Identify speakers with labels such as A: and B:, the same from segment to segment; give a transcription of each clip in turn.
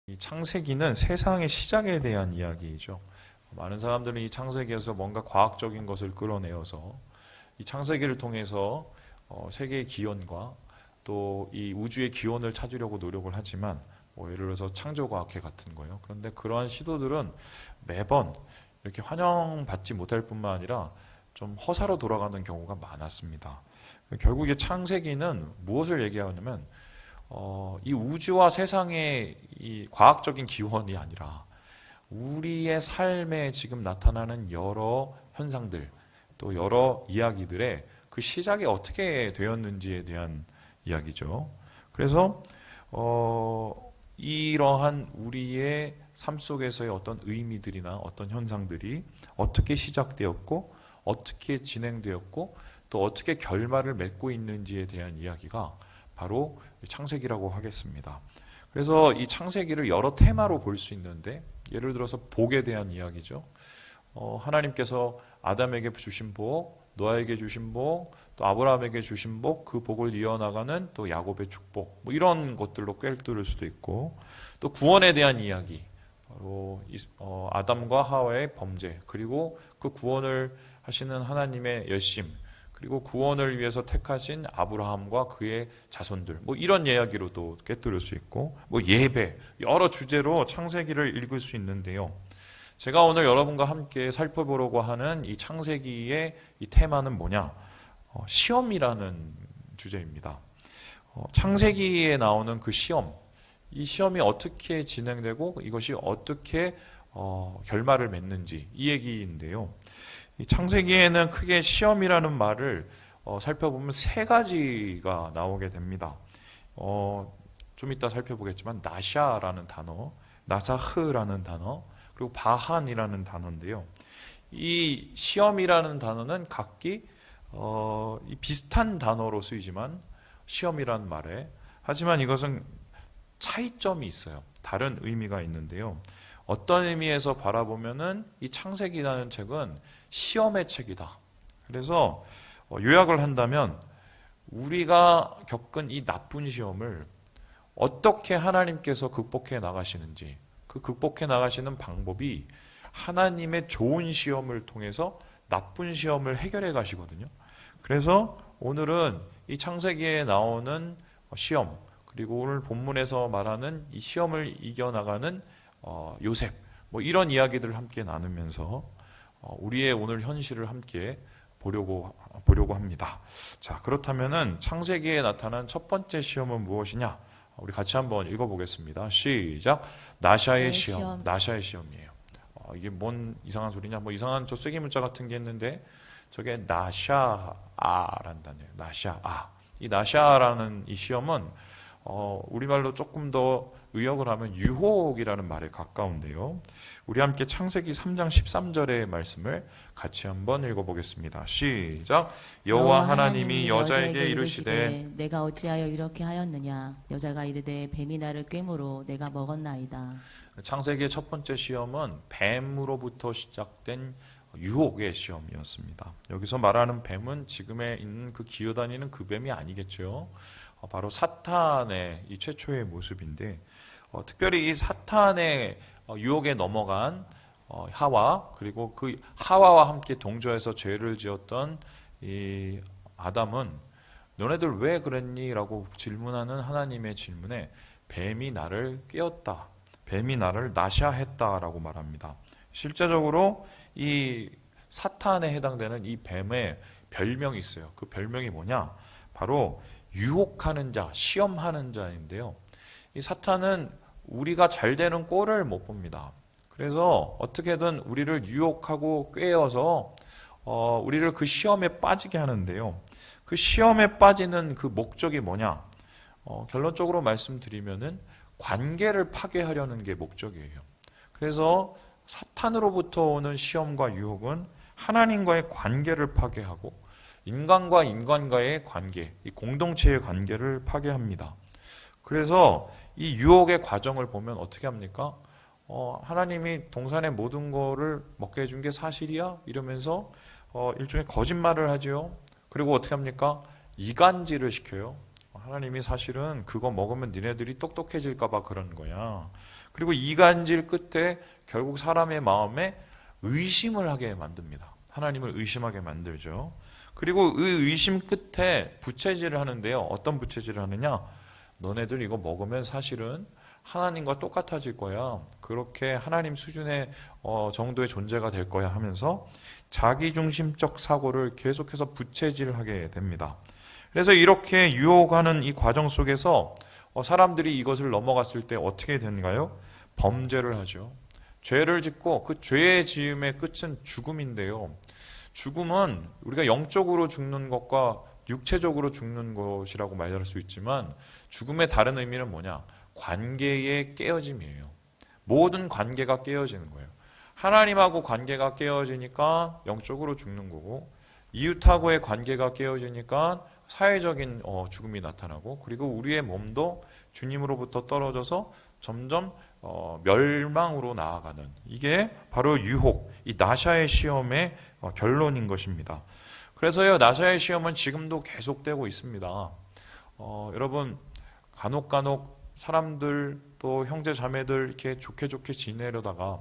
A: 이 창세기는 세상의 시작에 대한 이야기이죠. 많은 사람들은 이 창세기에서 뭔가 과학적인 것을 끌어내어서 이 창세기를 통해서 세계의 기원과 또 이 우주의 기원을 찾으려고 노력을 하지만 예를 들어서 창조과학회 같은 거요. 그런데 그러한 시도들은 매번 이렇게 환영받지 못할 뿐만 아니라 좀 허사로 돌아가는 경우가 많았습니다. 결국 이 창세기는 무엇을 얘기하냐면 이 우주와 세상의 이 과학적인 기원이 아니라 우리의 삶에 지금 나타나는 여러 현상들 또 여러 이야기들의 그 시작이 어떻게 되었는지에 대한 이야기죠. 그래서 이러한 우리의 삶 속에서의 어떤 의미들이나 어떤 현상들이 어떻게 시작되었고 어떻게 진행되었고 또 어떻게 결말을 맺고 있는지에 대한 이야기가 바로 창세기라고 하겠습니다. 그래서 이 창세기를 여러 테마로 볼 수 있는데 예를 들어서 복에 대한 이야기죠. 하나님께서 아담에게 주신 복, 노아에게 주신 복, 또 아브라함에게 주신 복, 그 복을 이어나가는 또 야곱의 축복, 이런 것들로 꿰뚫을 수도 있고, 또 구원에 대한 이야기, 바로 아담과 하와의 범죄, 그리고 그 구원을 하시는 하나님의 열심, 그리고 구원을 위해서 택하신 아브라함과 그의 자손들, 이런 이야기로도 꿰뚫을 수 있고, 예배, 여러 주제로 창세기를 읽을 수 있는데요. 제가 오늘 여러분과 함께 살펴보려고 하는 이 창세기의 이 테마는 뭐냐? 시험이라는 주제입니다. 창세기에 나오는 그 시험, 이 시험이 어떻게 진행되고 이것이 어떻게 결말을 맺는지 이 얘기인데요. 이 창세기에는 크게 시험이라는 말을 살펴보면 세 가지가 나오게 됩니다. 좀 이따 살펴보겠지만 나샤라는 단어, 나사흐라는 단어, 그리고 바한이라는 단어인데요. 이 시험이라는 단어는 각기 비슷한 단어로 쓰이지만 시험이라는 말에 하지만 이것은 차이점이 있어요. 다른 의미가 있는데요. 어떤 의미에서 바라보면은 이 창세기라는 책은 시험의 책이다. 그래서 요약을 한다면 우리가 겪은 이 나쁜 시험을 어떻게 하나님께서 극복해 나가시는지, 그 극복해 나가시는 방법이 하나님의 좋은 시험을 통해서 나쁜 시험을 해결해 가시거든요. 그래서 오늘은 이 창세기에 나오는 시험, 그리고 오늘 본문에서 말하는 이 시험을 이겨나가는 요셉, 이런 이야기들을 함께 나누면서 우리의 오늘 현실을 함께 보려고 합니다. 자, 그렇다면은 창세기에 나타난 첫 번째 시험은 무엇이냐? 우리 같이 한번 읽어보겠습니다. 시작. 나샤의 시험. 나샤의 시험이에요. 이게 뭔 이상한 소리냐? 이상한 저 쐐기 문자 같은 게 있는데 저게 나샤아라는 단어예요. 나샤아. 이 나샤라는 이 시험은 우리말로 조금 더 의역을 하면 유혹이라는 말에 가까운데요. 우리 함께 창세기 3장 13절의 말씀을 같이 한번 읽어보겠습니다. 시작. 여호와 하나님이 여자에게 이르시되
B: 내가 어찌하여 이렇게 하였느냐? 여자가 이르되 뱀이 나를 꿰므로 내가 먹었나이다.
A: 창세기의 첫 번째 시험은 뱀으로부터 시작된 유혹의 시험이었습니다. 여기서 말하는 뱀은 지금에 있는 그 기어다니는 그 뱀이 아니겠죠. 바로 사탄의 이 최초의 모습인데 특별히 이 사탄의 유혹에 넘어간 하와, 그리고 그 하와와 함께 동조해서 죄를 지었던 이 아담은 너네들 왜 그랬니? 라고 질문하는 하나님의 질문에 뱀이 나를 깨웠다, 뱀이 나를 나샤했다 라고 말합니다. 실제적으로 이 사탄에 해당되는 이 뱀의 별명이 있어요. 그 별명이 뭐냐? 바로 유혹하는 자, 시험하는 자인데요. 이 사탄은 우리가 잘 되는 꼴을 못 봅니다. 그래서 어떻게든 우리를 유혹하고 꿰어서 우리를 그 시험에 빠지게 하는데요. 그 시험에 빠지는 그 목적이 뭐냐? 결론적으로 말씀드리면은 관계를 파괴하려는 게 목적이에요. 그래서 사탄으로부터 오는 시험과 유혹은 하나님과의 관계를 파괴하고 인간과 인간과의 관계, 이 공동체의 관계를 파괴합니다. 그래서 이 유혹의 과정을 보면 어떻게 합니까? 하나님이 동산의 모든 거를 먹게 해준 게 사실이야? 이러면서 일종의 거짓말을 하죠. 그리고 어떻게 합니까? 이간질을 시켜요. 하나님이 사실은 그거 먹으면 니네들이 똑똑해질까 봐 그런 거야. 그리고 이간질 끝에 결국 사람의 마음에 의심을 하게 만듭니다. 하나님을 의심하게 만들죠. 그리고 그 의심 끝에 부채질을 하는데요. 어떤 부채질을 하느냐? 너네들 이거 먹으면 사실은 하나님과 똑같아질 거야. 그렇게 하나님 수준의 정도의 존재가 될 거야 하면서 자기중심적 사고를 계속해서 부채질하게 됩니다. 그래서 이렇게 유혹하는 이 과정 속에서 사람들이 이것을 넘어갔을 때 어떻게 되는가요? 범죄를 하죠. 죄를 짓고 그 죄의 지음의 끝은 죽음인데요. 죽음은 우리가 영적으로 죽는 것과 육체적으로 죽는 것이라고 말할 수 있지만 죽음의 다른 의미는 뭐냐? 관계의 깨어짐이에요. 모든 관계가 깨어지는 거예요. 하나님하고 관계가 깨어지니까 영적으로 죽는 거고 이웃하고의 관계가 깨어지니까 사회적인 죽음이 나타나고 그리고 우리의 몸도 주님으로부터 떨어져서 점점 멸망으로 나아가는 이게 바로 유혹, 이 나샤의 시험의 결론인 것입니다. 그래서요 나샤의 시험은 지금도 계속되고 있습니다. 여러분 간혹 사람들 또 형제 자매들 이렇게 좋게 지내려다가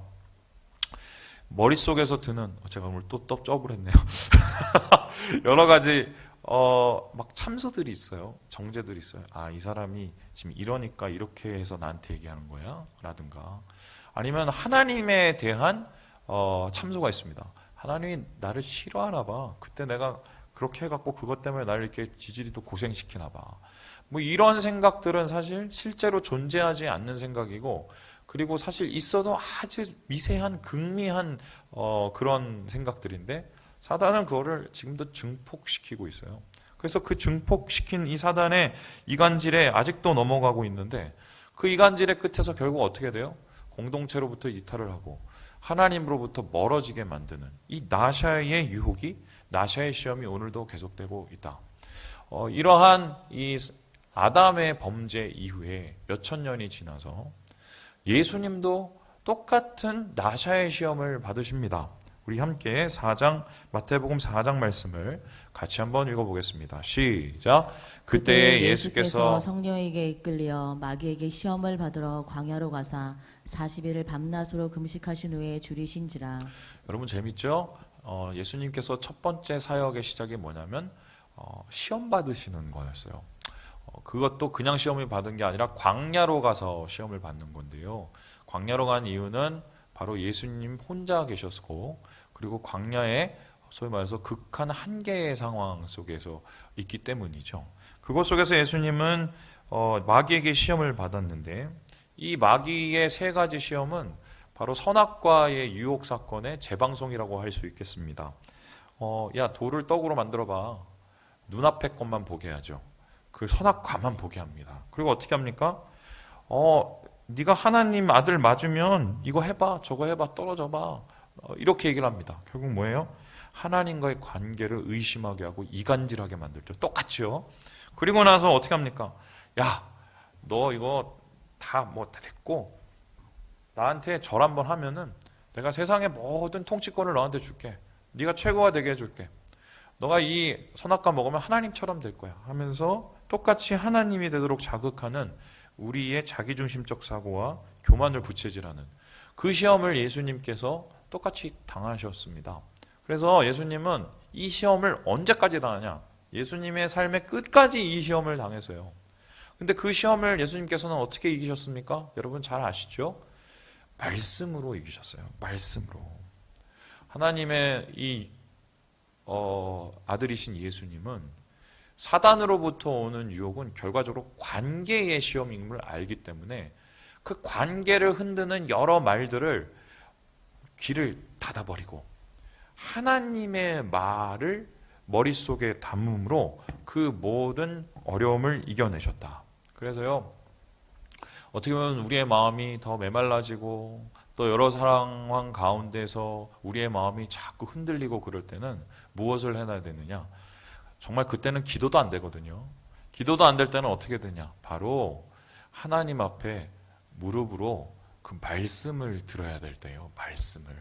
A: 머릿속에서 드는 제가 오늘 또 떡접을 했네요. 여러 가지 막 참소들이 있어요. 정죄들이 있어요. 아, 이 사람이 지금 이러니까 이렇게 해서 나한테 얘기하는 거야? 라든가 아니면 하나님에 대한 참소가 있습니다. 하나님이 나를 싫어하나 봐. 그때 내가 그렇게 해갖고 그것 때문에 나를 이렇게 지지리도 고생시키나 봐. 뭐 이런 생각들은 사실 실제로 존재하지 않는 생각이고 그리고 사실 있어도 아주 미세한 극미한 그런 생각들인데 사단은 그거를 지금도 증폭시키고 있어요. 그래서 그 증폭시킨 이 사단의 이간질에 아직도 넘어가고 있는데 그 이간질의 끝에서 결국 어떻게 돼요? 공동체로부터 이탈을 하고 하나님으로부터 멀어지게 만드는 이 나샤의 유혹이 나샤의 시험이 오늘도 계속되고 있다. 이러한 이 아담의 범죄 이후에 몇천 년이 지나서 예수님도 똑같은 나샤의 시험을 받으십니다. 우리 함께 마태복음 4장 말씀을 같이 한번 읽어보겠습니다. 시작. 그때 예수께서
B: 성령에게 이끌려 마귀에게 시험을 받으러 광야로 가사 40일을 밤낮으로 금식하신 후에 줄이신지라.
A: 여러분 재밌죠? 예수님께서 첫 번째 사역의 시작이 뭐냐면 시험 받으시는 거였어요. 그것도 그냥 시험을 받은 게 아니라 광야로 가서 시험을 받는 건데요. 광야로 간 이유는 바로 예수님 혼자 계셨고 그리고 광야에 소위 말해서 극한 한계의 상황 속에서 있기 때문이죠. 그것 속에서 예수님은 마귀에게 시험을 받았는데 이 마귀의 세 가지 시험은 바로 선악과의 유혹 사건의 재방송이라고 할 수 있겠습니다. 야, 돌을 떡으로 만들어봐. 눈앞의 것만 보게 하죠. 그 선악과만 보게 합니다. 그리고 어떻게 합니까? 네가 하나님 아들 맞으면 이거 해봐, 저거 해봐, 떨어져봐. 이렇게 얘기를 합니다. 결국 뭐예요? 하나님과의 관계를 의심하게 하고 이간질하게 만들죠. 똑같죠. 그리고 나서 어떻게 합니까? 야, 너 이거 다 됐고 나한테 절 한번 하면은 내가 세상의 모든 통치권을 너한테 줄게. 네가 최고가 되게 해줄게. 너가 이 선악과 먹으면 하나님처럼 될 거야 하면서 똑같이 하나님이 되도록 자극하는 우리의 자기중심적 사고와 교만을 부채질하는 그 시험을 예수님께서 똑같이 당하셨습니다. 그래서 예수님은 이 시험을 언제까지 당하냐? 예수님의 삶의 끝까지 이 시험을 당했어요. 근데 그 시험을 예수님께서는 어떻게 이기셨습니까? 여러분 잘 아시죠? 말씀으로 이기셨어요. 말씀으로. 하나님의 이 아들이신 예수님은 사단으로부터 오는 유혹은 결과적으로 관계의 시험임을 알기 때문에 그 관계를 흔드는 여러 말들을 귀를 닫아버리고 하나님의 말을 머릿속에 담음으로 그 모든 어려움을 이겨내셨다. 그래서요, 어떻게 보면 우리의 마음이 더 메말라지고 또 여러 상황 가운데서 우리의 마음이 자꾸 흔들리고 그럴 때는 무엇을 해놔야 되느냐? 정말 그때는 기도도 안 되거든요. 기도도 안 될 때는 어떻게 되냐? 바로 하나님 앞에 무릎으로 그 말씀을 들어야 될 때요. 말씀을.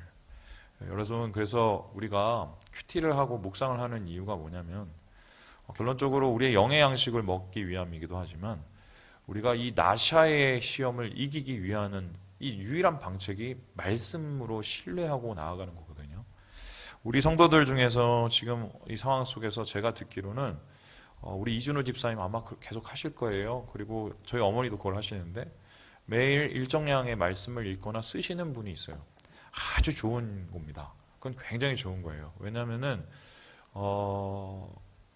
A: 여러분 그래서 우리가 큐티를 하고 묵상을 하는 이유가 뭐냐면 결론적으로 우리의 영의 양식을 먹기 위함이기도 하지만 우리가 이 나샤의 시험을 이기기 위한 이 유일한 방책이 말씀으로 신뢰하고 나아가는 거거든요. 우리 성도들 중에서 지금 이 상황 속에서 제가 듣기로는 우리 이준호 집사님 아마 계속 하실 거예요. 그리고 저희 어머니도 그걸 하시는데 매일 일정량의 말씀을 읽거나 쓰시는 분이 있어요. 아주 좋은 겁니다. 그건 굉장히 좋은 거예요. 왜냐하면은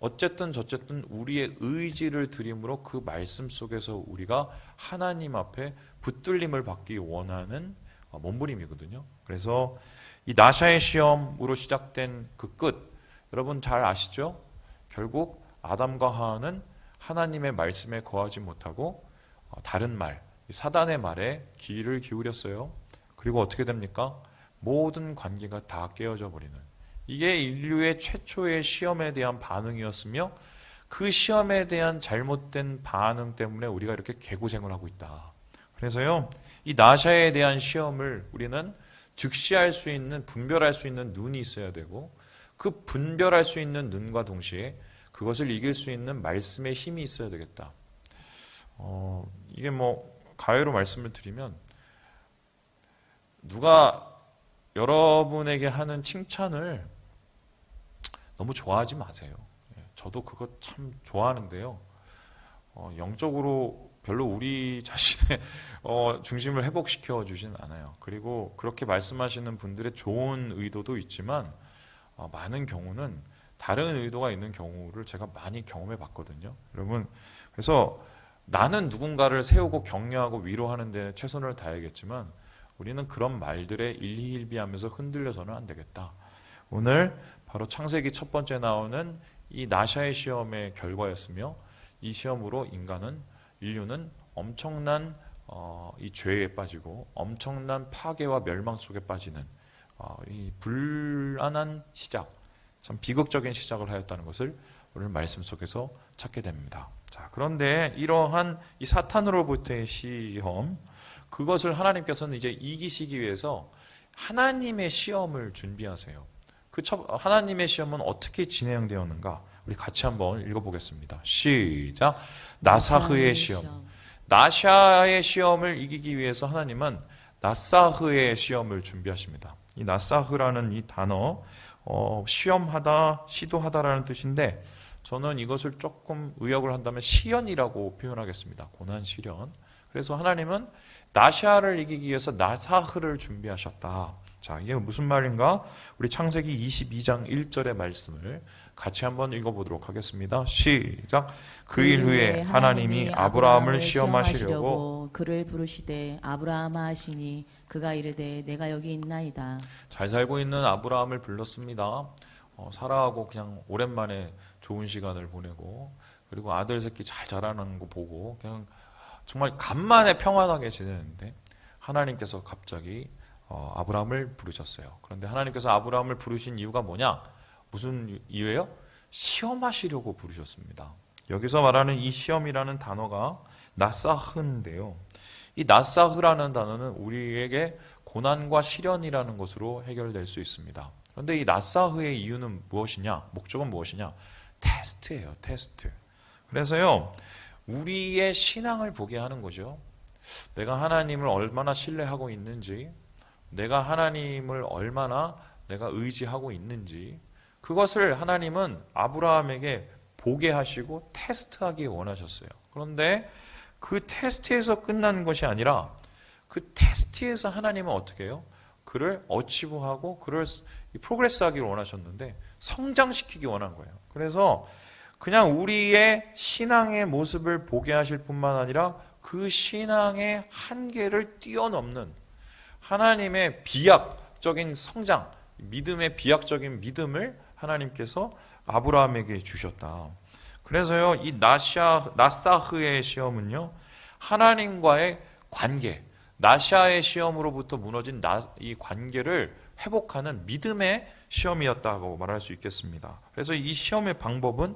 A: 어쨌든 저쨌든 우리의 의지를 드림으로 그 말씀 속에서 우리가 하나님 앞에 붙들림을 받기 원하는 몸부림이거든요. 그래서 이 나샤의 시험으로 시작된 그 끝, 여러분 잘 아시죠? 결국 아담과 하와는 하나님의 말씀에 거하지 못하고 다른 말, 사단의 말에 귀를 기울였어요. 그리고 어떻게 됩니까? 모든 관계가 다 깨어져 버리는, 이게 인류의 최초의 시험에 대한 반응이었으며 그 시험에 대한 잘못된 반응 때문에 우리가 이렇게 개고생을 하고 있다. 그래서요, 이 나샤에 대한 시험을 우리는 즉시할 수 있는, 분별할 수 있는 눈이 있어야 되고, 그 분별할 수 있는 눈과 동시에 그것을 이길 수 있는 말씀의 힘이 있어야 되겠다. 이게 가해로 말씀을 드리면, 누가 여러분에게 하는 칭찬을 너무 좋아하지 마세요. 저도 그거 참 좋아하는데요. 영적으로 별로 우리 자신의 중심을 회복시켜 주진 않아요. 그리고 그렇게 말씀하시는 분들의 좋은 의도도 있지만 많은 경우는 다른 의도가 있는 경우를 제가 많이 경험해 봤거든요. 여러분, 그래서 나는 누군가를 세우고 격려하고 위로하는 데 최선을 다해야겠지만 우리는 그런 말들에 일희일비하면서 흔들려서는 안 되겠다. 오늘 바로 창세기 첫 번째 나오는 이 나샤의 시험의 결과였으며, 이 시험으로 인류는 엄청난 이 죄에 빠지고 엄청난 파괴와 멸망 속에 빠지는 이 불안한 시작, 참 비극적인 시작을 하였다는 것을 오늘 말씀 속에서 찾게 됩니다. 자, 그런데 이러한 이 사탄으로부터의 시험, 그것을 하나님께서는 이제 이기시기 위해서 하나님의 시험을 준비하세요. 하나님의 시험은 어떻게 진행되었는가? 우리 같이 한번 읽어보겠습니다. 시작. 나사흐의 시험. 나샤의 시험을 이기기 위해서 하나님은 나사흐의 시험을 준비하십니다. 이 나사흐라는 이 단어, 시험하다, 시도하다라는 뜻인데, 저는 이것을 조금 의역을 한다면 시련이라고 표현하겠습니다. 고난 시련. 그래서 하나님은 나샤를 이기기 위해서 나사흐를 준비하셨다. 자, 이게 무슨 말인가? 우리 창세기 22장 1절의 말씀을 같이 한번 읽어보도록 하겠습니다. 시작. 그 일 후에 하나님이 아브라함을 시험하시려고
B: 그를 부르시되 아브라함아 하시니 그가 이르되 내가 여기 있나이다.
A: 잘 살고 있는 아브라함을 불렀습니다. 사라하고 그냥 오랜만에 좋은 시간을 보내고, 그리고 아들 새끼 잘 자라는 거 보고 그냥 정말 간만에 평안하게 지내는데 하나님께서 갑자기 아브라함을 부르셨어요. 그런데 하나님께서 아브라함을 부르신 이유가 뭐냐? 무슨 이유예요? 시험하시려고 부르셨습니다. 여기서 말하는 이 시험이라는 단어가 나사흐인데요. 이 나사흐라는 단어는 우리에게 고난과 시련이라는 것으로 해결될 수 있습니다. 그런데 이 나사흐의 이유는 무엇이냐? 목적은 무엇이냐? 테스트예요. 테스트. 그래서요, 우리의 신앙을 보게 하는 거죠. 내가 하나님을 얼마나 신뢰하고 있는지, 내가 하나님을 얼마나 내가 의지하고 있는지, 그것을 하나님은 아브라함에게 보게 하시고 테스트하기 원하셨어요. 그런데 그 테스트에서 끝나는 것이 아니라 그 테스트에서 하나님은 어떻게 해요? 그를 어치브하고 그를 프로그레스하기를 원하셨는데 성장시키기 원한 거예요. 그래서 그냥 우리의 신앙의 모습을 보게 하실 뿐만 아니라 그 신앙의 한계를 뛰어넘는 하나님의 비약적인 성장, 믿음의 비약적인 믿음을 하나님께서 아브라함에게 주셨다. 그래서요, 이 나사흐의 시험은요, 하나님과의 관계, 나샤의 시험으로부터 무너진 이 관계를 회복하는 믿음의 시험이었다고 말할 수 있겠습니다. 그래서 이 시험의 방법은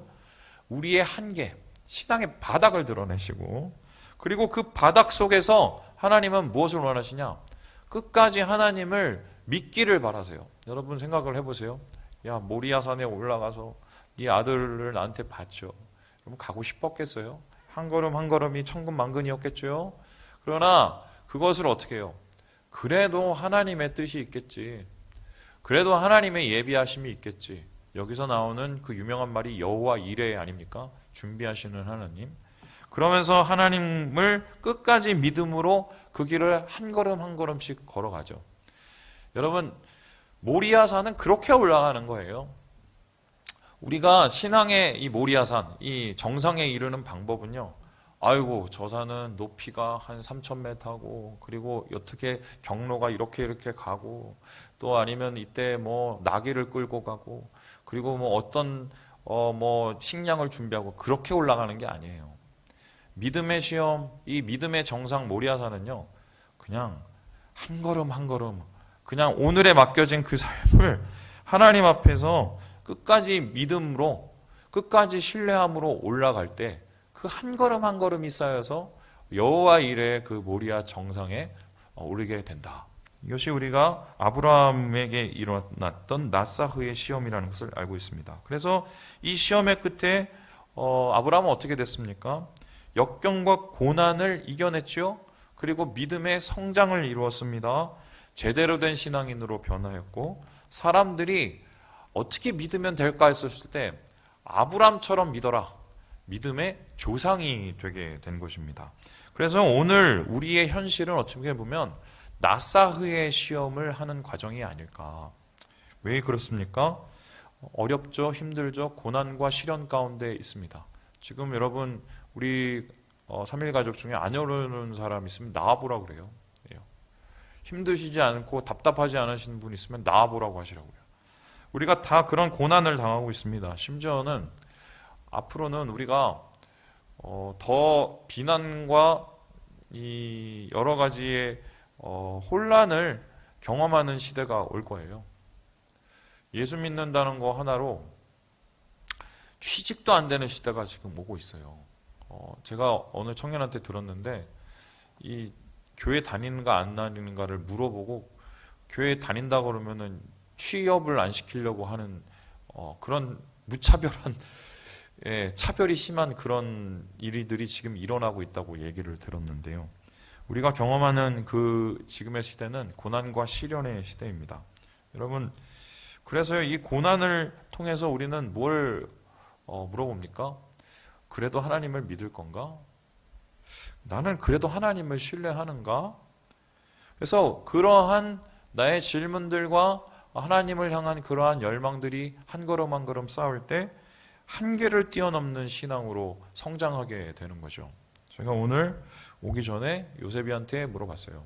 A: 우리의 한계, 신앙의 바닥을 드러내시고, 그리고 그 바닥 속에서 하나님은 무엇을 원하시냐? 끝까지 하나님을 믿기를 바라세요. 여러분 생각을 해보세요. 야, 모리아산에 올라가서 네 아들을 나한테 받죠. 그럼 가고 싶었겠어요? 한 걸음 한 걸음이 천근만근이었겠죠. 그러나 그것을 어떻게 해요? 그래도 하나님의 뜻이 있겠지. 그래도 하나님의 예비하심이 있겠지. 여기서 나오는 그 유명한 말이 여호와 이레 아닙니까? 준비하시는 하나님. 그러면서 하나님을 끝까지 믿음으로 그 길을 한 걸음 한 걸음씩 걸어가죠. 여러분, 모리아산은 그렇게 올라가는 거예요. 우리가 신앙의 이 모리아산, 이 정상에 이르는 방법은요. 아이고, 저 산은 높이가 한 3,000m고, 그리고 어떻게 경로가 이렇게 가고, 또 아니면 이때 뭐 나귀를 끌고 가고, 그리고 뭐 어떤 뭐 식량을 준비하고 그렇게 올라가는 게 아니에요. 믿음의 시험, 이 믿음의 정상 모리아산은요, 그냥 한 걸음 한 걸음, 그냥 오늘에 맡겨진 그 삶을 하나님 앞에서 끝까지 믿음으로, 끝까지 신뢰함으로 올라갈 때 그 한 걸음 한 걸음이 쌓여서 여호와 이레의 그 모리아 정상에 오르게 된다. 이것이 우리가 아브라함에게 일어났던 낫사흐의 시험이라는 것을 알고 있습니다. 그래서 이 시험의 끝에 아브라함은 어떻게 됐습니까? 역경과 고난을 이겨냈죠. 그리고 믿음의 성장을 이루었습니다. 제대로 된 신앙인으로 변화했고, 사람들이 어떻게 믿으면 될까 했었을 때 아브라함처럼 믿어라. 믿음의 조상이 되게 된 것입니다. 그래서 오늘 우리의 현실은 어떻게 보면 낫사흐의 시험을 하는 과정이 아닐까. 왜 그렇습니까? 어렵죠, 힘들죠, 고난과 시련 가운데 있습니다. 지금 여러분, 우리 3일 가족 중에 안 오르는 사람 있으면 나와보라고 그래요. 힘드시지 않고 답답하지 않으신 분 있으면 나와보라고 하시라고요. 우리가 다 그런 고난을 당하고 있습니다. 심지어는 앞으로는 우리가 더 비난과 이 여러 가지의 혼란을 경험하는 시대가 올 거예요. 예수 믿는다는 거 하나로 취직도 안 되는 시대가 지금 오고 있어요. 제가 어느 청년한테 들었는데, 이 교회 다니는가 안 다니는가를 물어보고 교회 다닌다 그러면은 취업을 안 시키려고 하는 그런 무차별한, 차별이 심한 그런 일들이 지금 일어나고 있다고 얘기를 들었는데요. 우리가 경험하는 그 지금의 시대는 고난과 시련의 시대입니다. 여러분, 그래서 이 고난을 통해서 우리는 뭘 물어봅니까? 그래도 하나님을 믿을 건가? 나는 그래도 하나님을 신뢰하는가? 그래서 그러한 나의 질문들과 하나님을 향한 그러한 열망들이 한 걸음 한 걸음 쌓을 때 한계를 뛰어넘는 신앙으로 성장하게 되는 거죠. 제가 오늘 오기 전에 요셉이한테 물어봤어요.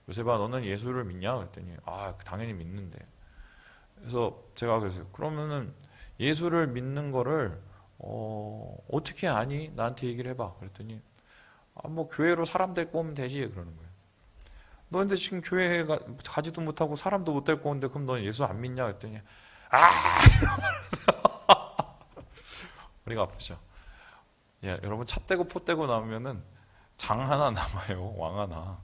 A: 요셉아, 너는 예수를 믿냐? 그랬더니 당연히 믿는데. 그래서 제가 그랬어요. 그러면은 예수를 믿는 거를 어떻게 아니? 나한테 얘기를 해봐. 그랬더니 뭐 교회로 사람 데리고 오면 되지, 그러는 거예요. 너 근데 지금 교회 가지도 못하고 사람도 못 데리고 오는데 그럼 너 예수 안 믿냐? 그랬더니 이러면서 머리가 아프죠. 여러분, 차 떼고 포 떼고 나오면은 장 하나 남아요. 왕 하나.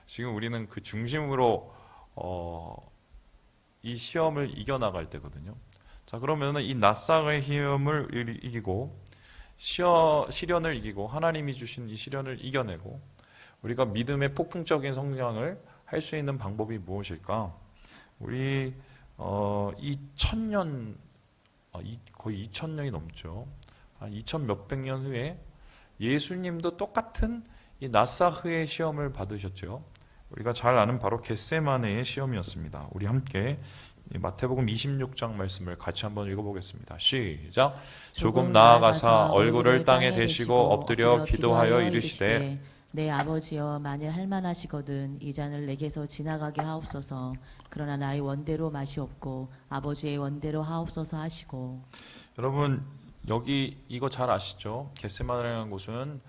A: 지금 우리는 그 중심으로 이 시험을 이겨나갈 때거든요. 자, 그러면은 이 낫사의 시험을 이기고 시련을 이기고 하나님이 주신 이 시련을 이겨내고 우리가 믿음의 폭풍적인 성장을 할 수 있는 방법이 무엇일까? 우리 2000년 거의 2000년이 넘죠. 한 2000 몇백 년 후에 예수님도 똑같은 이 낫사흐의 시험을 받으셨죠. 우리가 잘 아는 바로 겟세마네의 시험이었습니다. 우리 함께 마태복음 26장 말씀을 같이 한번 읽어보겠습니다. 시작. 조금 나아가사 얼굴을 땅에 대시고 엎드려 기도하여 이르시되
B: 내 아버지여, 만일 할만하시거든 이 잔을 내게서 지나가게 하옵소서. 그러나 나의 원대로 마시옵고 아버지의 원대로 하옵소서 하시고.
A: 여러분, 여기 이거 잘 아시죠? 겟세마네라는 곳은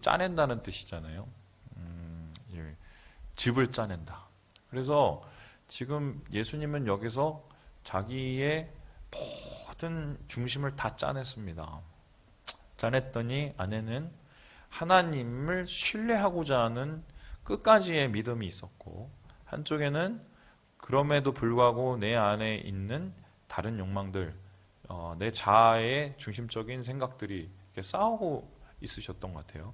A: 짜낸다는 뜻이잖아요. 즙을 짜낸다. 그래서 지금 예수님은 여기서 자기의 모든 중심을 다 짜냈습니다. 짜냈더니 안에는 하나님을 신뢰하고자 하는 끝까지의 믿음이 있었고, 한쪽에는 그럼에도 불구하고 내 안에 있는 다른 욕망들, 내 자아의 중심적인 생각들이 이렇게 싸우고 있으셨던 것 같아요.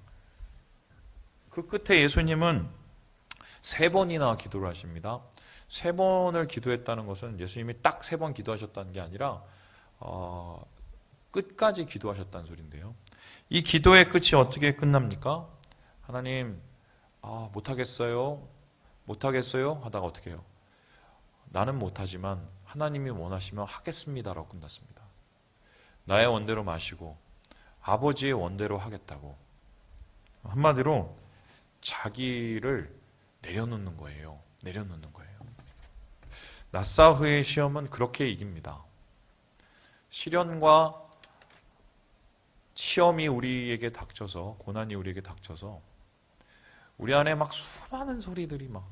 A: 그 끝에 예수님은 3번이나 기도를 하십니다. 3번을 기도했다는 것은 예수님이 딱 3번 기도하셨다는 게 아니라 끝까지 기도하셨다는 소리인데요. 이 기도의 끝이 어떻게 끝납니까? 하나님, 못하겠어요 하다가 어떻게 해요? 나는 못하지만 하나님이 원하시면 하겠습니다라고 끝났습니다. 나의 원대로 마시고 아버지의 원대로 하겠다고. 한마디로 자기를 내려놓는 거예요. 내려놓는 거예요. 낫사흐의 시험은 그렇게 이깁니다. 시련과 시험이 우리에게 닥쳐서, 고난이 우리에게 닥쳐서 우리 안에 막 수많은 소리들이 막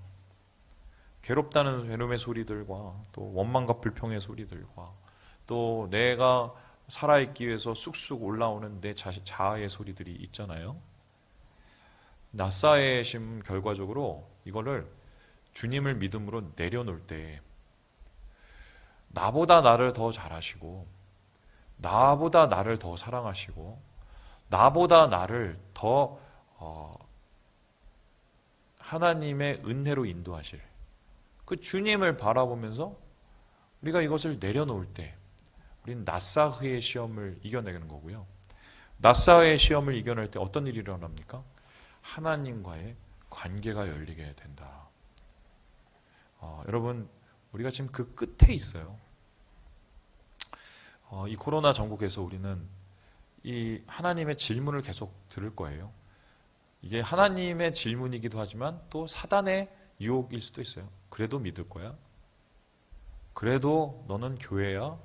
A: 괴롭다는 괴로움의 소리들과 또 원망과 불평의 소리들과 또 내가 살아있기 위해서 쑥쑥 올라오는 내 자아의 소리들이 있잖아요. 낫사의 심 결과적으로 이거를 주님을 믿음으로 내려놓을 때 나보다 나를 더 잘하시고 나보다 나를 더 사랑하시고 나보다 나를 더 하나님의 은혜로 인도하실 그 주님을 바라보면서 우리가 이것을 내려놓을 때 우리는 낫사흐의 시험을 이겨내는 거고요. 낫사흐의 시험을 이겨낼 때 어떤 일이 일어납니까? 하나님과의 관계가 열리게 된다. 여러분, 우리가 지금 그 끝에 있어요. 이 코로나 전국에서 우리는 이 하나님의 질문을 계속 들을 거예요. 이게 하나님의 질문이기도 하지만 또 사단의 유혹일 수도 있어요. 그래도 믿을 거야? 그래도 너는 교회야?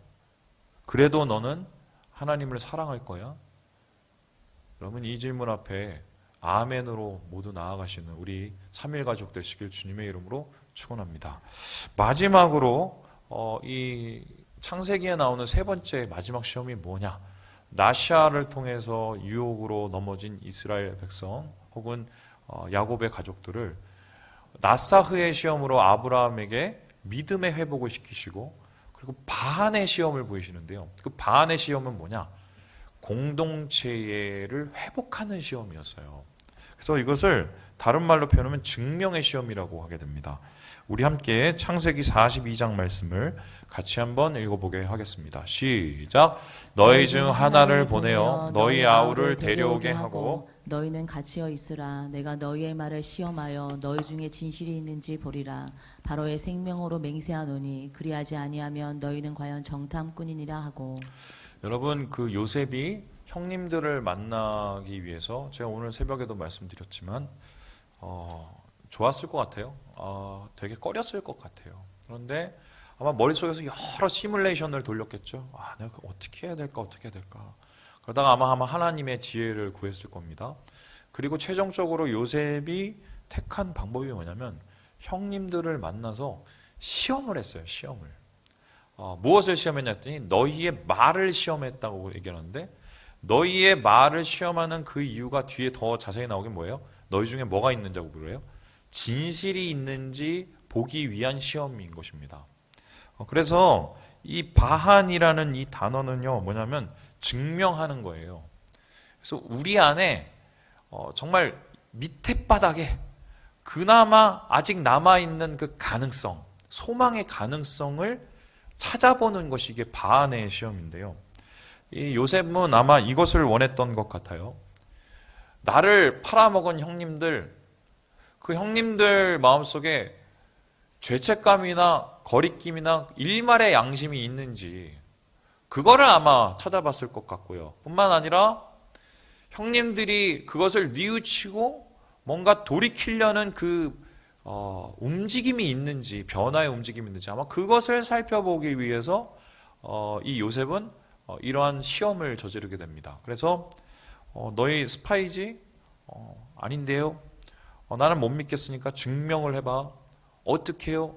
A: 그래도 너는 하나님을 사랑할 거야? 여러분, 이 질문 앞에 아멘으로 모두 나아가시는 우리 3일 가족 되시길 주님의 이름으로 축원합니다. 마지막으로 이 창세기에 나오는 3번째 마지막 시험이 뭐냐? 나시아를 통해서 유혹으로 넘어진 이스라엘 백성 혹은 야곱의 가족들을 낫사흐의 시험으로 아브라함에게 믿음의 회복을 시키시고 그리고 바한의 시험을 보이시는데요. 그 바한의 시험은 뭐냐? 공동체를 회복하는 시험이었어요. 그래서 이것을 다른 말로 표현하면 증명의 시험이라고 하게 됩니다. 우리 함께 창세기 42장 말씀을 같이 한번 읽어보게 하겠습니다. 시작. 너희 중 하나를 보내어 너희 아우를 데려오게 하고
B: 너희는 갇히어 있으라. 내가 너희의 말을 시험하여 너희 중에 진실이 있는지 보리라. 바로의 생명으로 맹세하노니 그리하지 아니하면 너희는 과연 정탐꾼이니라 하고. 여러분,
A: 그 요셉이 형님들을 만나기 위해서 제가 오늘 새벽에도 말씀드렸지만 좋았을 것 같아요. 되게 꺼렸을 것 같아요. 그런데 아마 머릿속에서 여러 시뮬레이션을 돌렸겠죠. 내가 어떻게 해야 될까? 그러다가 아마 하나님의 지혜를 구했을 겁니다. 그리고 최종적으로 요셉이 택한 방법이 뭐냐면 형님들을 만나서 시험을 했어요. 시험을. 무엇을 시험했냐 했더니 너희의 말을 시험했다고 얘기하는데 너희의 말을 시험하는 그 이유가 뒤에 더 자세히 나오긴 뭐예요? 너희 중에 뭐가 있는지라고 그래요? 진실이 있는지 보기 위한 시험인 것입니다. 그래서 이 바한이라는 이 단어는요 뭐냐면 증명하는 거예요. 그래서 우리 안에 정말 밑에 바닥에 그나마 아직 남아있는 그 가능성, 소망의 가능성을 찾아보는 것이 이게 바한의 시험인데요. 이 요셉은 아마 이것을 원했던 것 같아요. 나를 팔아먹은 형님들, 그 형님들 마음속에 죄책감이나 거리낌이나 일말의 양심이 있는지 그거를 아마 찾아봤을 것 같고요. 뿐만 아니라 형님들이 그것을 뉘우치고 뭔가 돌이키려는 그 움직임이 있는지, 변화의 움직임이 있는지 아마 그것을 살펴보기 위해서 이 요셉은 이러한 시험을 저지르게 됩니다. 그래서 너희 스파이지? 아닌데요. 나는 못 믿겠으니까 증명을 해봐. 어떻게 해요?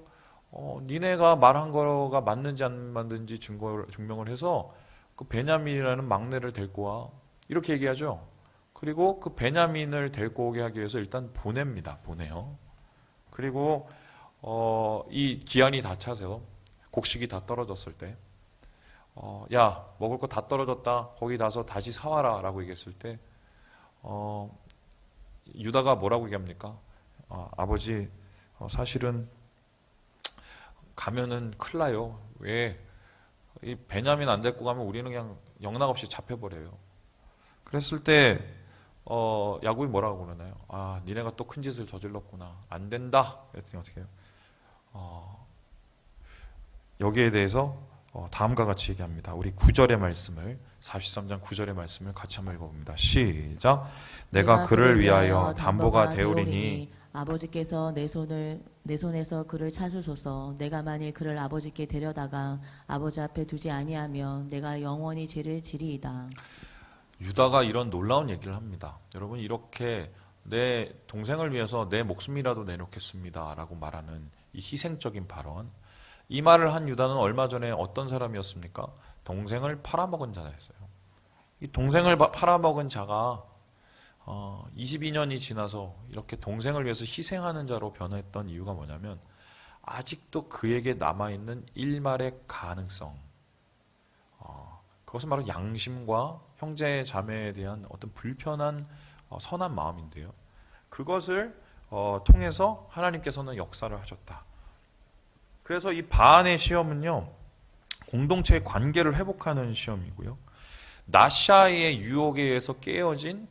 A: 니네가 말한 거가 맞는지 안 맞는지 증명을 해서 그 베냐민이라는 막내를 데리고 와. 이렇게 얘기하죠. 그리고 그 베냐민을 데리고 오게 하기 위해서 일단 보냅니다. 보내요. 그리고 이 기한이 다 차서 곡식이 다 떨어졌을 때 야, 먹을 거 다 떨어졌다. 거기 가서 다시 사와라. 라고 얘기했을 때, 유다가 뭐라고 얘기합니까? 아버지, 사실은 가면은 큰일 나요. 왜? 이 베냐민 안 데리고 가면 우리는 그냥 영락없이 잡혀버려요. 그랬을 때, 야곱이 뭐라고 그러나요? 니네가 또 큰 짓을 저질렀구나. 안 된다. 그랬더니 어떻게 해요? 여기에 대해서 다음과 같이 얘기합니다. 우리 9절의 말씀을 43장 9절의 말씀을 같이 한번 읽어봅니다. 시작. 내가 그를 위하여 담보가 되오리니
B: 아버지께서 내 손에서 그를 찾으소서. 내가 만일 그를 아버지께 데려다가 아버지 앞에 두지 아니하면 내가 영원히 죄를 지리이다.
A: 유다가 이런 놀라운 얘기를 합니다. 여러분, 이렇게 내 동생을 위해서 내 목숨이라도 내놓겠습니다 라고 말하는 이 희생적인 발언, 이 말을 한 유다는 얼마 전에 어떤 사람이었습니까? 동생을 팔아먹은 자였어요. 이 동생을 팔아먹은 자가 22년이 지나서 이렇게 동생을 위해서 희생하는 자로 변했던 이유가 뭐냐면, 아직도 그에게 남아있는 일말의 가능성, 그것은 바로 양심과 형제 자매에 대한 어떤 불편한 선한 마음인데요. 그것을 통해서 하나님께서는 역사를 하셨다. 그래서 이 바안의 시험은요, 공동체의 관계를 회복하는 시험이고요. 나샤의 유혹에 의해서 깨어진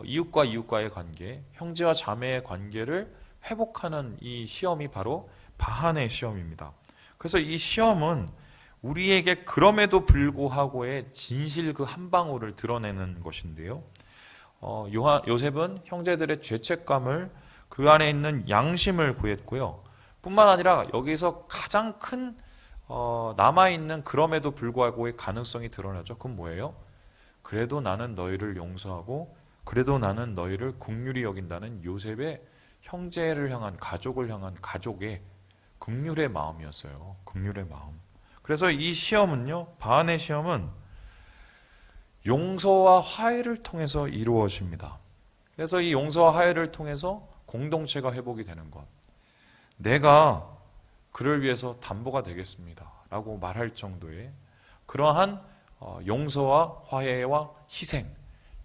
A: 이웃과 이웃과의 관계, 형제와 자매의 관계를 회복하는 이 시험이 바로 바안의 시험입니다. 그래서 이 시험은 우리에게 그럼에도 불구하고의 진실 그 한 방울을 드러내는 것인데요. 요셉은 형제들의 죄책감을, 그 안에 있는 양심을 구했고요. 뿐만 아니라 여기서 가장 큰 남아있는 그럼에도 불구하고의 가능성이 드러나죠. 그건 뭐예요? 그래도 나는 너희를 용서하고 그래도 나는 너희를 긍휼히 여긴다는 요셉의 형제를 향한, 가족을 향한 가족의 긍휼의 마음이었어요. 긍휼의 마음. 그래서 이 시험은요, 바안의 시험은 용서와 화해를 통해서 이루어집니다. 그래서 이 용서와 화해를 통해서 공동체가 회복이 되는 것. 내가 그를 위해서 담보가 되겠습니다 라고 말할 정도의 그러한 용서와 화해와 희생,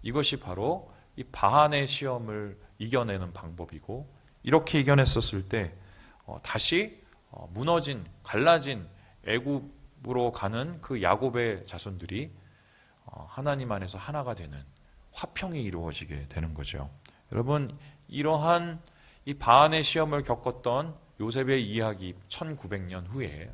A: 이것이 바로 이 바안의 시험을 이겨내는 방법이고, 이렇게 이겨냈었을 때 다시 무너진, 갈라진 애굽으로 가는 그 야곱의 자손들이 하나님 안에서 하나가 되는 화평이 이루어지게 되는 거죠. 여러분, 이러한 이 바안의 시험을 겪었던 요셉의 이야기 1900년 후에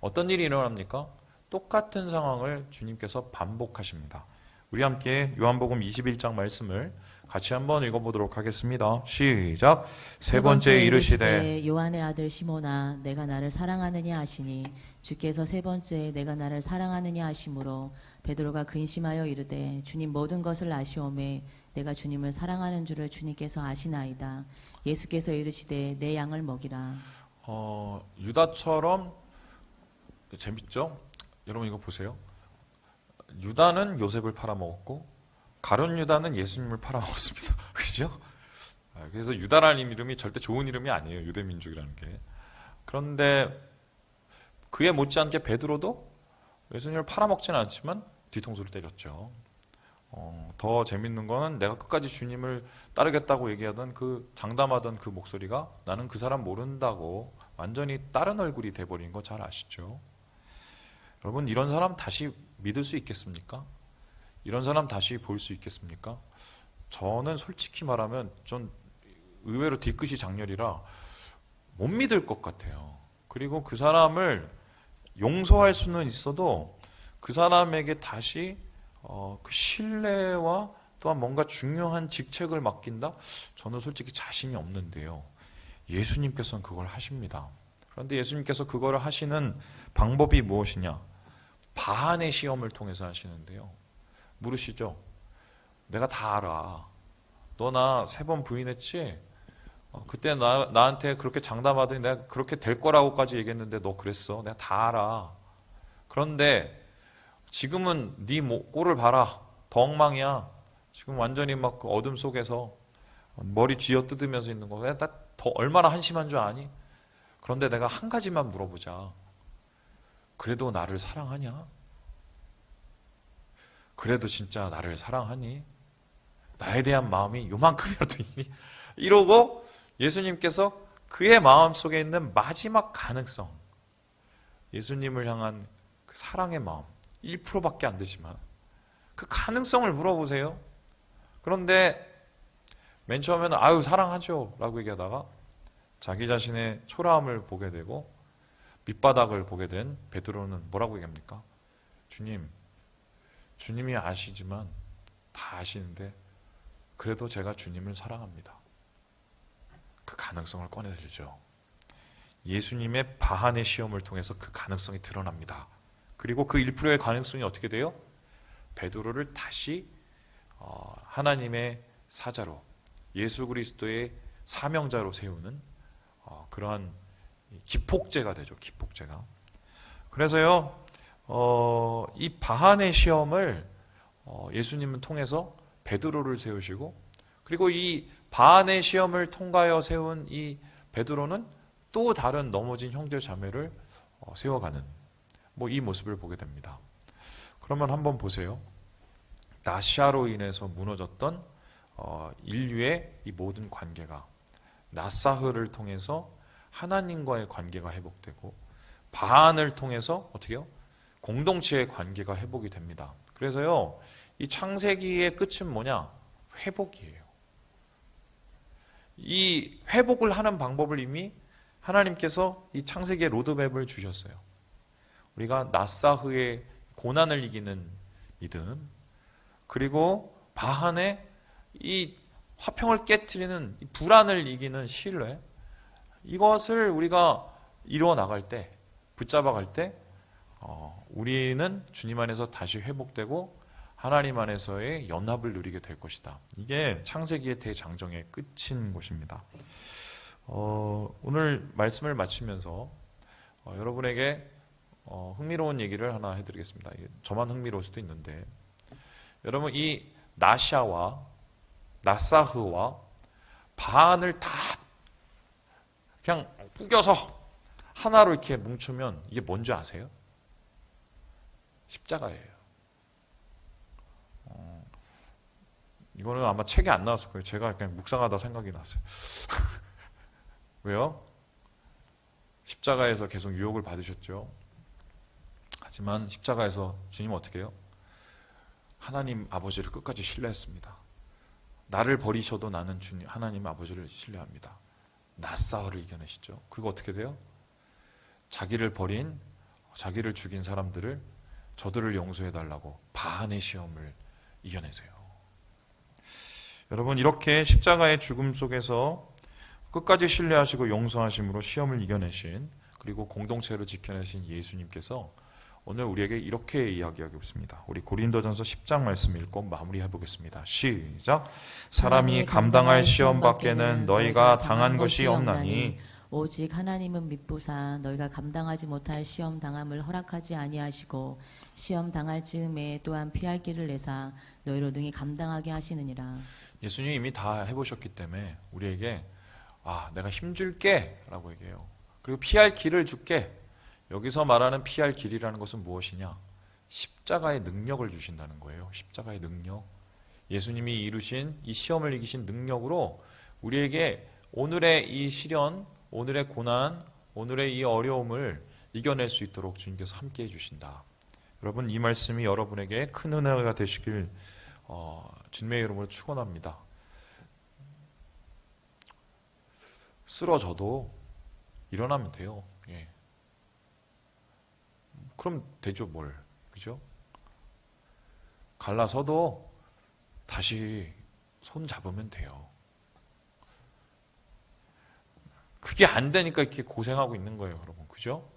A: 어떤 일이 일어납니까? 똑같은 상황을 주님께서 반복하십니다. 우리 함께 요한복음 21장 말씀을 같이 한번 읽어보도록 하겠습니다. 시작. 세 번째 이르시되
B: 요한의 아들 시몬아, 내가 나를 사랑하느냐 하시니 주께서 세 번째 내가 나를 사랑하느냐 하심으로 베드로가 근심하여 이르되 주님, 모든 것을 아시오매 내가 주님을 사랑하는 줄을 주님께서 아시나이다. 예수께서 이르시되 내 양을 먹이라.
A: 유다처럼 재밌죠? 여러분 이거 보세요. 유다는 요셉을 팔아먹었고 가룟 유다는 예수님을 팔아먹었습니다. 그죠? 그래서 유다라는 이름이 절대 좋은 이름이 아니에요. 유대민족이라는 게. 그런데 그에 못지않게 베드로도 예수님을 팔아먹지는 않지만 뒤통수를 때렸죠. 더 재밌는 거는 내가 끝까지 주님을 따르겠다고 얘기하던 그 장담하던 그 목소리가 나는 그 사람 모른다고 완전히 다른 얼굴이 돼버린 거 잘 아시죠? 여러분, 이런 사람 다시 믿을 수 있겠습니까? 이런 사람 다시 볼 수 있겠습니까? 저는 솔직히 말하면 전 의외로 뒤끝이 장렬이라 못 믿을 것 같아요. 그리고 그 사람을 용서할 수는 있어도 그 사람에게 다시 그 신뢰와 또한 뭔가 중요한 직책을 맡긴다? 저는 솔직히 자신이 없는데요. 예수님께서는 그걸 하십니다. 그런데 예수님께서 그걸 하시는 방법이 무엇이냐? 바안의 시험을 통해서 하시는데요. 물으시죠. 내가 다 알아. 너 나 3번 부인했지? 그때 나한테 그렇게 장담하더니 내가 그렇게 될 거라고까지 얘기했는데 너 그랬어. 내가 다 알아. 그런데 지금은 네 꼴을 봐라. 더 엉망이야. 지금 완전히 막 그 어둠 속에서 머리 쥐어뜯으면서 있는 거. 내가 더 얼마나 한심한 줄 아니? 그런데 내가 한 가지만 물어보자. 그래도 나를 사랑하냐? 그래도 진짜 나를 사랑하니? 나에 대한 마음이 요만큼이라도 있니? 이러고 예수님께서 그의 마음속에 있는 마지막 가능성, 예수님을 향한 그 사랑의 마음, 1%밖에 안 되지만 그 가능성을 물어보세요. 그런데 맨 처음에는 아유 사랑하죠 라고 얘기하다가 자기 자신의 초라함을 보게 되고 밑바닥을 보게 된 베드로는 뭐라고 얘기합니까? 주님이 아시지만 다 아시는데 그래도 제가 주님을 사랑합니다. 그 가능성을 꺼내들죠. 예수님의 바한의 시험을 통해서 그 가능성이 드러납니다. 그리고 그 1%의 가능성이 어떻게 돼요? 베드로를 다시 하나님의 사자로, 예수 그리스도의 사명자로 세우는 그러한 기폭제가 되죠. 기폭제가. 그래서요, 이 바한의 시험을 예수님은 통해서 베드로를 세우시고, 그리고 이 바한의 시험을 통과하여 세운 이 베드로는 또 다른 넘어진 형제 자매를 세워가는 이 모습을 보게 됩니다. 그러면 한번 보세요. 나시아로 인해서 무너졌던 인류의 이 모든 관계가 나사흐를 통해서 하나님과의 관계가 회복되고 바한을 통해서 어떻게 해요? 공동체의 관계가 회복이 됩니다. 그래서요, 이 창세기의 끝은 뭐냐? 회복이에요. 이 회복을 하는 방법을 이미 하나님께서 이 창세기의 로드맵을 주셨어요. 우리가 나사흐의 고난을 이기는 믿음, 그리고 바한의 이 화평을 깨트리는 이 불안을 이기는 신뢰, 이것을 우리가 이루어 나갈 때, 붙잡아 갈 때, 우리는 주님 안에서 다시 회복되고 하나님 안에서의 연합을 누리게 될 것이다. 이게 창세기의 대장정의 끝인 것입니다. 오늘 말씀을 마치면서 여러분에게 흥미로운 얘기를 하나 해드리겠습니다. 저만 흥미로울 수도 있는데, 여러분 이 나샤와 나사흐와 바한을 다 그냥 우겨서 하나로 이렇게 뭉치면 이게 뭔지 아세요? 십자가예요. 이거는 아마 책에 안 나왔을 거예요. 제가 그냥 묵상하다 생각이 났어요. 왜요? 십자가에서 계속 유혹을 받으셨죠. 하지만 십자가에서 주님은 어떻게 해요? 하나님 아버지를 끝까지 신뢰했습니다. 나를 버리셔도 나는 주님 하나님 아버지를 신뢰합니다. 나사흐를 이겨내시죠. 그리고 어떻게 돼요? 자기를 버린, 자기를 죽인 사람들을, 저들을 용서해달라고 바한의 시험을 이겨내세요. 여러분, 이렇게 십자가의 죽음 속에서 끝까지 신뢰하시고 용서하심으로 시험을 이겨내신, 그리고 공동체를 지켜내신 예수님께서 오늘 우리에게 이렇게 이야기하고 있습니다. 우리 고린도전서 10장 말씀 읽고 마무리해 보겠습니다. 시작. 사람이 감당할 시험 밖에는 너희가 당한 것이 없나니
B: 오직 하나님은 미쁘사 너희가 감당하지 못할 시험 당함을 허락하지 아니하시고 시험 당할 즈음에 또한 피할 길을 내사 너희로 능히 감당하게 하시느니라.
A: 예수님이 이미 다 해보셨기 때문에 우리에게 내가 힘줄게 라고 얘기해요. 그리고 피할 길을 줄게. 여기서 말하는 피할 길이라는 것은 무엇이냐? 십자가의 능력을 주신다는 거예요. 십자가의 능력. 예수님이 이루신 이 시험을 이기신 능력으로 우리에게 오늘의 이 시련, 오늘의 고난, 오늘의 이 어려움을 이겨낼 수 있도록 주님께서 함께 해주신다. 여러분, 이 말씀이 여러분에게 큰 은혜가 되시길 주님의 이름으로 축원합니다. 쓰러져도 일어나면 돼요. 예. 그럼 되죠, 뭘. 그죠? 갈라서도 다시 손 잡으면 돼요. 그게 안 되니까 이렇게 고생하고 있는 거예요, 여러분. 그죠?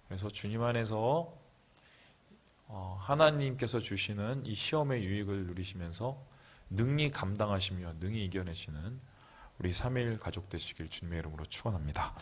A: 그래서 주님 안에서 하나님께서 주시는 이 시험의 유익을 누리시면서 능히 감당하시며 능히 이겨내시는 우리 3일 가족 되시길 주님의 이름으로 축원합니다.